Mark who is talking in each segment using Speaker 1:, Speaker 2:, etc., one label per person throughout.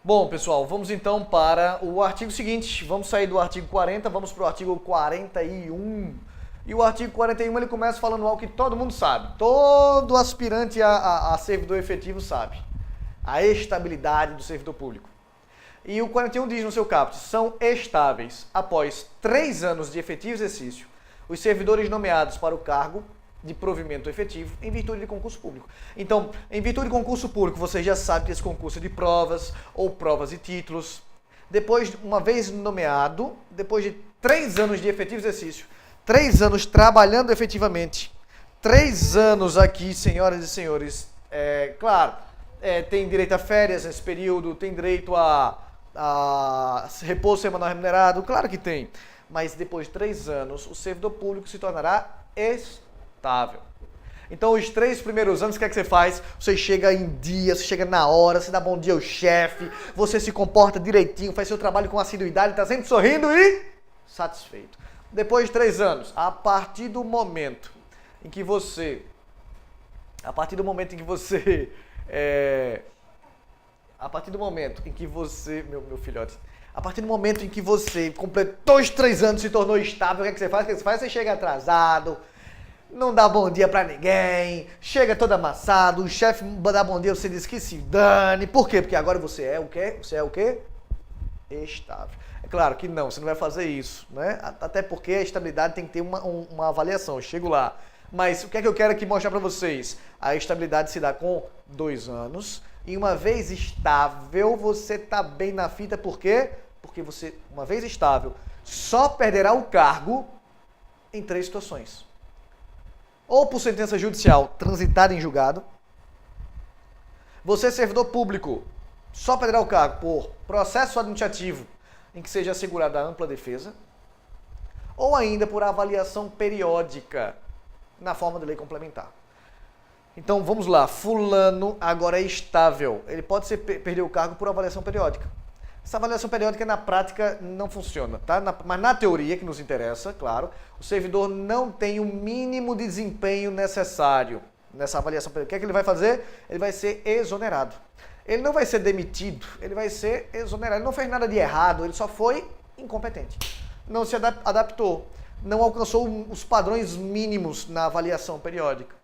Speaker 1: Bom, pessoal, vamos então para o artigo seguinte. Vamos sair do artigo 40, vamos para o artigo 41. E o artigo 41 ele começa falando algo que todo mundo sabe. Todo aspirante a servidor efetivo sabe. A estabilidade do servidor público. E o 41 diz no seu caput, são estáveis após 3 anos de efetivo exercício os servidores nomeados para o cargo de provimento efetivo em virtude de concurso público. Então, em virtude de concurso público, você já sabe que esse concurso é de provas ou provas e títulos. Depois, uma vez nomeado, depois de 3 anos de efetivo exercício, 3 anos trabalhando efetivamente, 3 anos aqui, senhoras e senhores, tem direito a férias nesse período, tem direito a repouso semanal remunerado, claro que tem. Mas depois de 3 anos, o servidor público se tornará estável. Então, os 3 primeiros anos, o que é que você faz? Você chega em dia, você chega na hora, você dá bom dia ao chefe, você se comporta direitinho, faz seu trabalho com assiduidade, está sempre sorrindo e satisfeito. Depois de 3 anos, a partir do momento em que você completou os 3 anos e se tornou estável, o que é que você faz? O que você faz? Você chega atrasado, não dá bom dia pra ninguém, chega todo amassado, o chefe dá bom dia, você diz que se dane. Por quê? Porque agora você é o quê? Você é o quê? Estável. É claro que não, você não vai fazer isso, né? Até porque a estabilidade tem que ter uma avaliação, eu chego lá. Mas o que é que eu quero aqui mostrar pra vocês? A estabilidade se dá com 2 anos. E uma vez estável, você está bem na fita, por quê? Porque você, uma vez estável, só perderá o cargo em 3 situações. Ou por sentença judicial transitada em julgado. Você, servidor público, só perderá o cargo por processo administrativo em que seja assegurada a ampla defesa. Ou ainda por avaliação periódica na forma de lei complementar. Então, vamos lá. Fulano agora é estável. Ele pode perder o cargo por avaliação periódica. Essa avaliação periódica, na prática, não funciona, tá? Mas na teoria, que nos interessa, claro, o servidor não tem o mínimo de desempenho necessário nessa avaliação periódica. O que é que ele vai fazer? Ele vai ser exonerado. Ele não vai ser demitido, ele vai ser exonerado. Ele não fez nada de errado, ele só foi incompetente. Não se adaptou, não alcançou os padrões mínimos na avaliação periódica.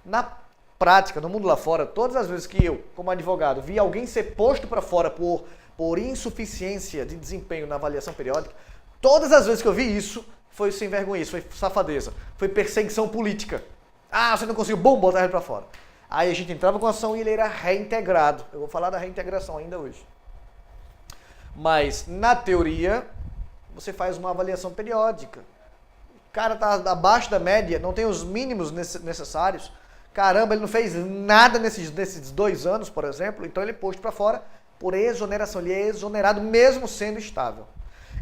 Speaker 1: Na prática, no mundo lá fora, todas as vezes que eu, como advogado, vi alguém ser posto para fora por insuficiência de desempenho na avaliação periódica, todas as vezes que eu vi isso, foi sem vergonhice, foi safadeza, foi perseguição política. Ah, você não conseguiu, bom, botar ele para fora. Aí a gente entrava com a ação e ele era reintegrado. Eu vou falar da reintegração ainda hoje. Mas, na teoria, você faz uma avaliação periódica. O cara está abaixo da média, não tem os mínimos necessários. Caramba, ele não fez nada nesses 2 anos, por exemplo, então ele é posto para fora por exoneração. Ele é exonerado mesmo sendo estável.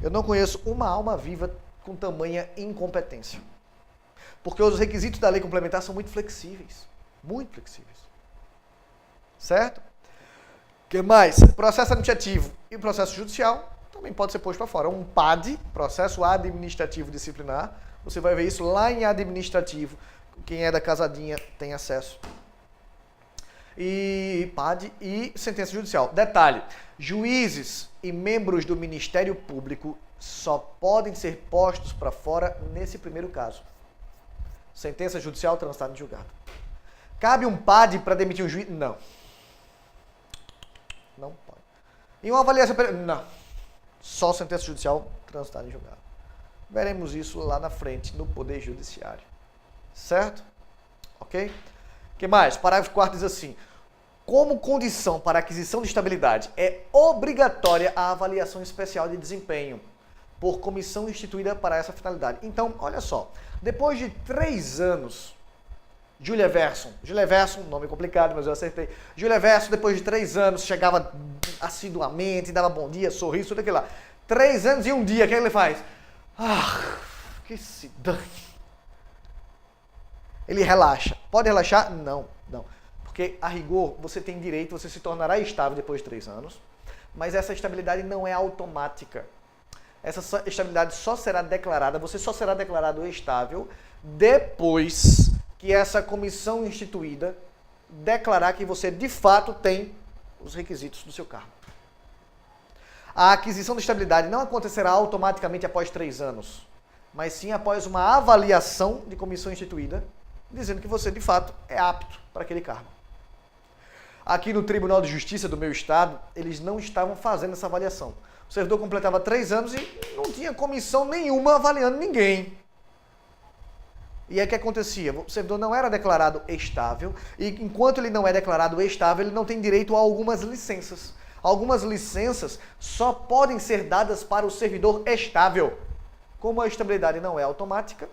Speaker 1: Eu não conheço uma alma viva com tamanha incompetência. Porque os requisitos da lei complementar são muito flexíveis. Muito flexíveis. Certo? O que mais? Processo administrativo e processo judicial também pode ser posto para fora. Um PAD, processo administrativo disciplinar, você vai ver isso lá em administrativo. Quem é da casadinha tem acesso. E PAD e sentença judicial. Detalhe, juízes e membros do Ministério Público só podem ser postos para fora nesse primeiro caso. Sentença judicial transitada em julgado. Cabe um PAD para demitir um juiz? Não. Não pode. E uma avaliação? Não. Só sentença judicial transitada em julgado. Veremos isso lá na frente, no Poder Judiciário. Certo? Ok? O que mais? Parágrafo 4º diz assim: como condição para a aquisição de estabilidade, é obrigatória a avaliação especial de desempenho por comissão instituída para essa finalidade. Então, olha só, depois de 3 anos, Júlia Verson, nome complicado, mas eu acertei. Júlia Verson, depois de 3 anos, chegava assiduamente, dava bom dia, sorriso, tudo aquilo lá. 3 anos e um dia, o que ele faz? Que se dane. Ele relaxa. Pode relaxar? Não. Porque, a rigor, você tem direito, você se tornará estável depois de 3 anos, mas essa estabilidade não é automática. Essa estabilidade só será declarada, você só será declarado estável depois que essa comissão instituída declarar que você, de fato, tem os requisitos do seu cargo. A aquisição de estabilidade não acontecerá automaticamente após 3 anos, mas sim após uma avaliação de comissão instituída, dizendo que você, de fato, é apto para aquele cargo. Aqui no Tribunal de Justiça do meu estado, eles não estavam fazendo essa avaliação. O servidor completava 3 anos e não tinha comissão nenhuma avaliando ninguém. E aí o que acontecia? O servidor não era declarado estável, e enquanto ele não é declarado estável, ele não tem direito a algumas licenças. Algumas licenças só podem ser dadas para o servidor estável. Como a estabilidade não é automática,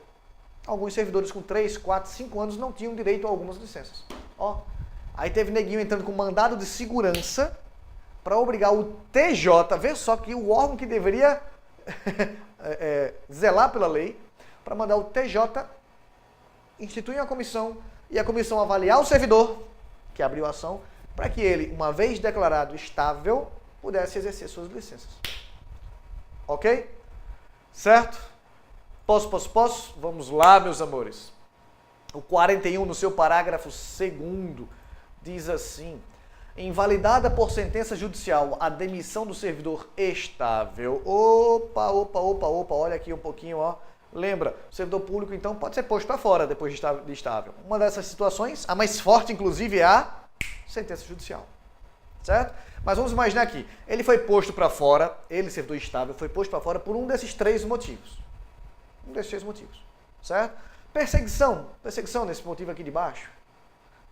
Speaker 1: alguns servidores com 3, 4, 5 anos não tinham direito a algumas licenças. Ó, aí teve neguinho entrando com mandado de segurança para obrigar o TJ, vê só que o órgão que deveria zelar pela lei, para mandar o TJ instituir uma comissão e a comissão avaliar o servidor que abriu a ação para que ele, uma vez declarado estável, pudesse exercer suas licenças. Ok? Certo? Posso? Vamos lá, meus amores. O 41, no seu parágrafo 2º, diz assim: invalidada por sentença judicial a demissão do servidor estável. Opa, olha aqui um pouquinho, ó. Lembra, o servidor público, então, pode ser posto para fora depois de estável. Uma dessas situações, a mais forte, inclusive, é a sentença judicial. Certo? Mas vamos imaginar aqui, ele foi posto para fora, ele, servidor estável, foi posto para fora por um desses 3 motivos. Um desses 3 motivos. Certo? Perseguição nesse motivo aqui de baixo.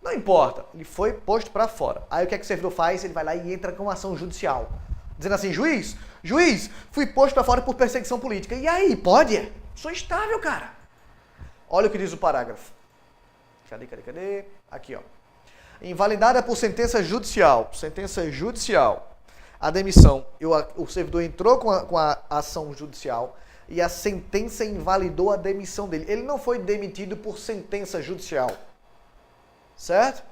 Speaker 1: Não importa, ele foi posto para fora. Aí o que é que o servidor faz? Ele vai lá e entra com uma ação judicial. Dizendo assim, juiz, fui posto para fora por perseguição política. E aí, pode? Sou estável, cara. Olha o que diz o parágrafo. Cadê? Aqui, ó. Invalidada por sentença judicial. A demissão. O servidor entrou com a ação judicial e a sentença invalidou a demissão dele. Ele não foi demitido por sentença judicial. Certo?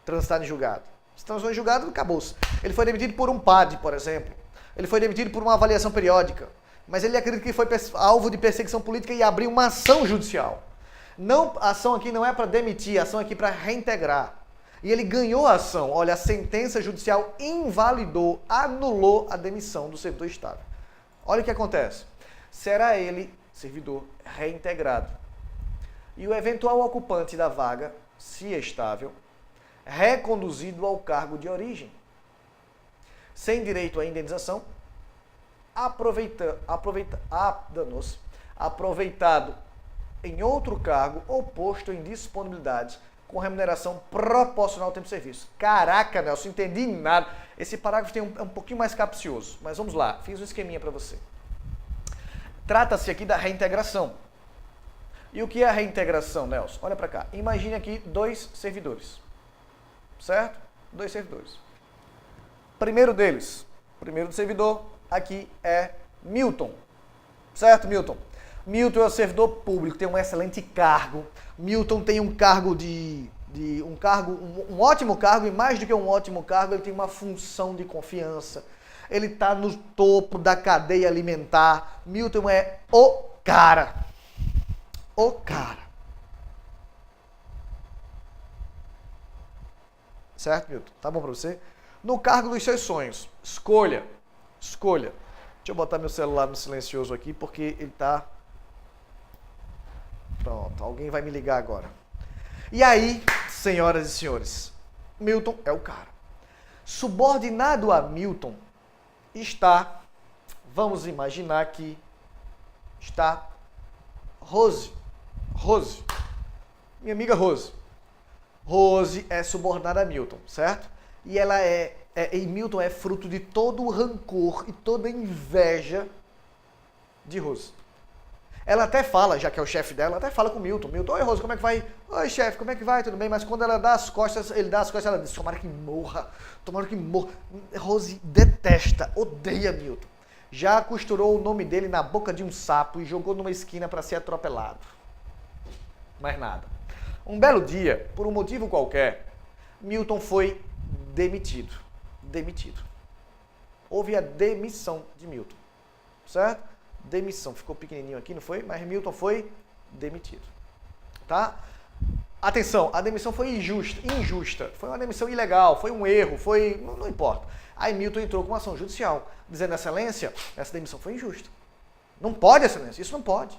Speaker 1: Transitado em julgado. Se transitou em julgado, acabou-se. Ele foi demitido por um PAD, por exemplo. Ele foi demitido por uma avaliação periódica. Mas ele acredita que foi alvo de perseguição política e abriu uma ação judicial. Não, a ação aqui não é para demitir, a ação aqui é para reintegrar. E ele ganhou a ação. Olha, a sentença judicial invalidou, anulou a demissão do servidor estável. Olha o que acontece. Será ele, servidor, reintegrado. E o eventual ocupante da vaga, se estável, reconduzido ao cargo de origem. Sem direito à indenização, aproveitado em outro cargo ou posto em disponibilidade com remuneração proporcional ao tempo de serviço. Caraca, Nelson, entendi nada. Esse parágrafo é um pouquinho mais capcioso, mas vamos lá, fiz um esqueminha para você. Trata-se aqui da reintegração. E o que é a reintegração, Nelson? Olha para cá. Imagine aqui 2 servidores, certo? 2 servidores. Primeiro do servidor, aqui é Milton, certo, Milton? Milton é o servidor público, tem um excelente cargo. Milton tem um cargo um ótimo cargo, e mais do que um ótimo cargo, ele tem uma função de confiança. Ele está no topo da cadeia alimentar. Milton é o cara. O cara. Certo, Milton? Tá bom para você? No cargo dos seus sonhos, escolha. Deixa eu botar meu celular no silencioso aqui, porque ele tá... Pronto, alguém vai me ligar agora. E aí, senhoras e senhores, Milton é o cara. Subordinado a Milton está, vamos imaginar que está Rose. Minha amiga Rose. Rose é subordinada a Milton, certo? E ela e Milton é fruto de todo o rancor e toda a inveja de Rose. Ela até fala, já que é o chefe dela, até fala com Milton. Milton, oi Rose, como é que vai? Oi chefe, como é que vai? Tudo bem? Mas quando ela dá as costas, ele dá as costas, ela diz, tomara que morra. Rose detesta, odeia Milton. Já costurou o nome dele na boca de um sapo e jogou numa esquina para ser atropelado. Mais nada. Um belo dia, por um motivo qualquer, Milton foi demitido. Houve a demissão de Milton, certo? Demissão, ficou pequenininho aqui, não foi? Mas Milton foi demitido, tá? Atenção, a demissão foi injusta, foi uma demissão ilegal, foi um erro, não importa. Aí Milton entrou com uma ação judicial, dizendo, excelência, essa demissão foi injusta. Não pode, excelência, isso não pode.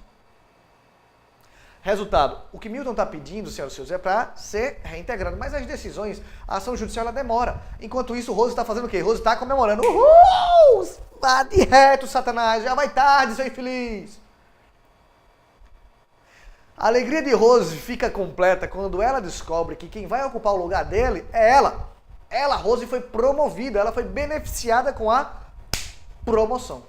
Speaker 1: Resultado, o que Milton está pedindo, senhoras e senhores, é para ser reintegrado. Mas as decisões, a ação judicial, ela demora. Enquanto isso, Rose está fazendo o quê? Rose está comemorando. Uhul! Vá de reto, Satanás, já vai tarde, seu infeliz. A alegria de Rose fica completa quando ela descobre que quem vai ocupar o lugar dele é ela. Ela, Rose, foi promovida, ela foi beneficiada com a promoção.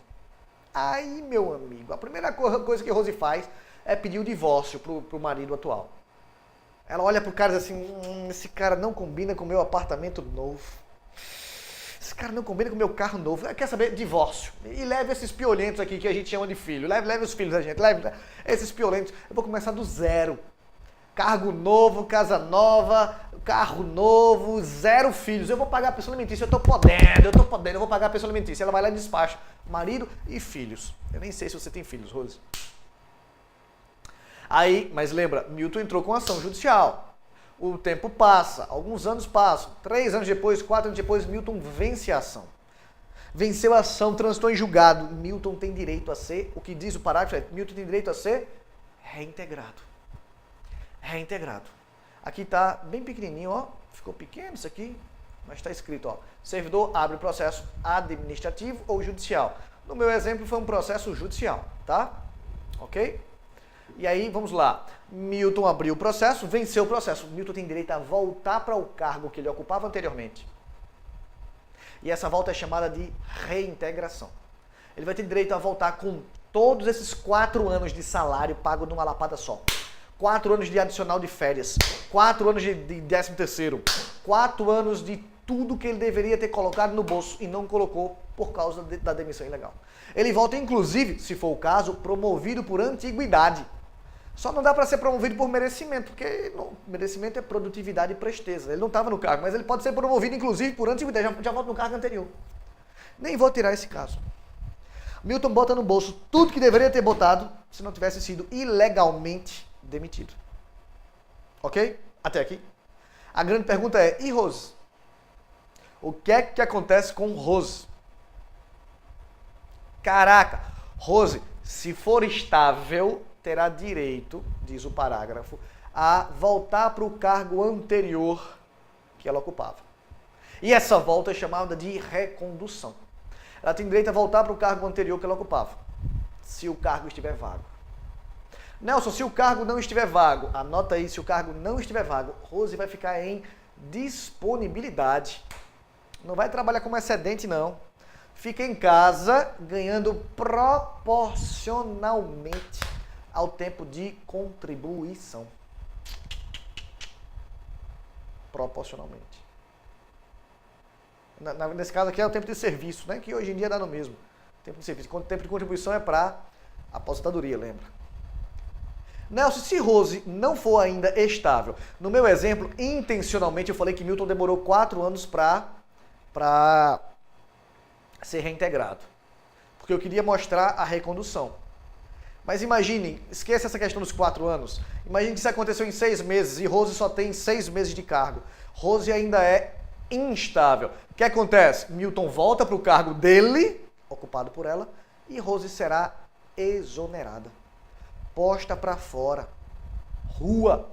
Speaker 1: Aí, meu amigo, a primeira coisa que Rose faz é pedir o divórcio pro marido atual. Ela olha pro cara e diz assim, esse cara não combina com o meu apartamento novo. Esse cara não combina com o meu carro novo. Quer saber? Divórcio. E leve esses piolhentos aqui que a gente chama de filho. Leve os filhos da gente. Leve esses piolhentos. Eu vou começar do zero. Cargo novo, casa nova, carro novo, 0 filhos. Eu vou pagar a pensão alimentícia. Eu tô podendo. Eu vou pagar a pensão alimentícia. Ela vai lá e despacha. Marido e filhos. Eu nem sei se você tem filhos, Rose. Aí, mas lembra, Milton entrou com ação judicial. O tempo passa, alguns anos passam, 3 anos depois, 4 anos depois, Milton vence a ação. Venceu a ação, transitou em julgado. Milton tem direito a ser, o que diz o parágrafo é, Milton tem direito a ser reintegrado. Reintegrado. Aqui está bem pequenininho, ó, ficou pequeno isso aqui, mas está escrito, ó, servidor abre processo administrativo ou judicial. No meu exemplo foi um processo judicial, tá? Ok? E aí, vamos lá. Milton abriu o processo, venceu o processo. Milton tem direito a voltar para o cargo que ele ocupava anteriormente. E essa volta é chamada de reintegração. Ele vai ter direito a voltar com todos esses 4 anos de salário pago numa lapada só. 4 anos de adicional de férias. 4 anos de 13º. 4 anos de tudo que ele deveria ter colocado no bolso e não colocou por causa da demissão ilegal. Ele volta, inclusive, se for o caso, promovido por antiguidade. Só não dá para ser promovido por merecimento, porque merecimento é produtividade e presteza. Ele não estava no cargo, mas ele pode ser promovido, inclusive, por antiguidade. Já volta no cargo anterior. Nem vou tirar esse caso. Milton bota no bolso tudo que deveria ter botado se não tivesse sido ilegalmente demitido. Ok? Até aqui. A grande pergunta é, e Rose? O que é que acontece com Rose? Caraca, Rose, se for estável, terá direito, diz o parágrafo, a voltar para o cargo anterior que ela ocupava. E essa volta é chamada de recondução. Ela tem direito a voltar para o cargo anterior que ela ocupava, se o cargo estiver vago. Nelson, se o cargo não estiver vago, anota aí, se o cargo não estiver vago, Rose vai ficar em disponibilidade. Não vai trabalhar como excedente, não. Fica em casa ganhando proporcionalmente ao tempo de contribuição. Proporcionalmente. Nesse caso aqui é o tempo de serviço, né? Que hoje em dia dá no mesmo. Tempo de serviço. O tempo de contribuição é para aposentadoria, lembra? Nelson, se Rose não for ainda estável, no meu exemplo, intencionalmente eu falei que Milton demorou 4 anos para ser reintegrado. Porque eu queria mostrar a recondução. Mas imagine, esqueça essa questão dos 4 anos. Imagine que isso aconteceu em 6 meses e Rose só tem 6 meses de cargo. Rose ainda é instável. O que acontece? Milton volta para o cargo dele, ocupado por ela, e Rose será exonerada. Posta para fora. Rua.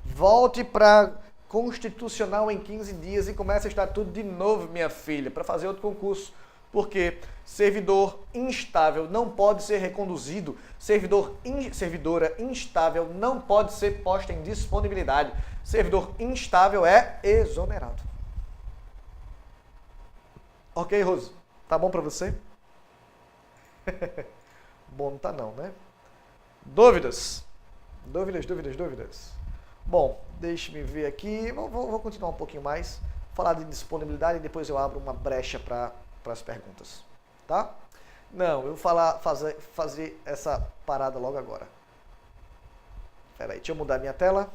Speaker 1: Volte para constitucional em 15 dias e comece a estudar tudo de novo, minha filha, para fazer outro concurso. Porque servidor instável não pode ser reconduzido, servidora instável não pode ser posta em disponibilidade, servidor instável é exonerado. Ok, Rose? Tá bom para você? Bom, não tá não, né? Dúvidas? Dúvidas? Bom, deixe-me ver aqui, vou continuar um pouquinho mais, falar de disponibilidade e depois eu abro uma brecha para as perguntas, tá? Não, eu vou fazer essa parada logo agora. Espera aí, deixa eu mudar minha tela.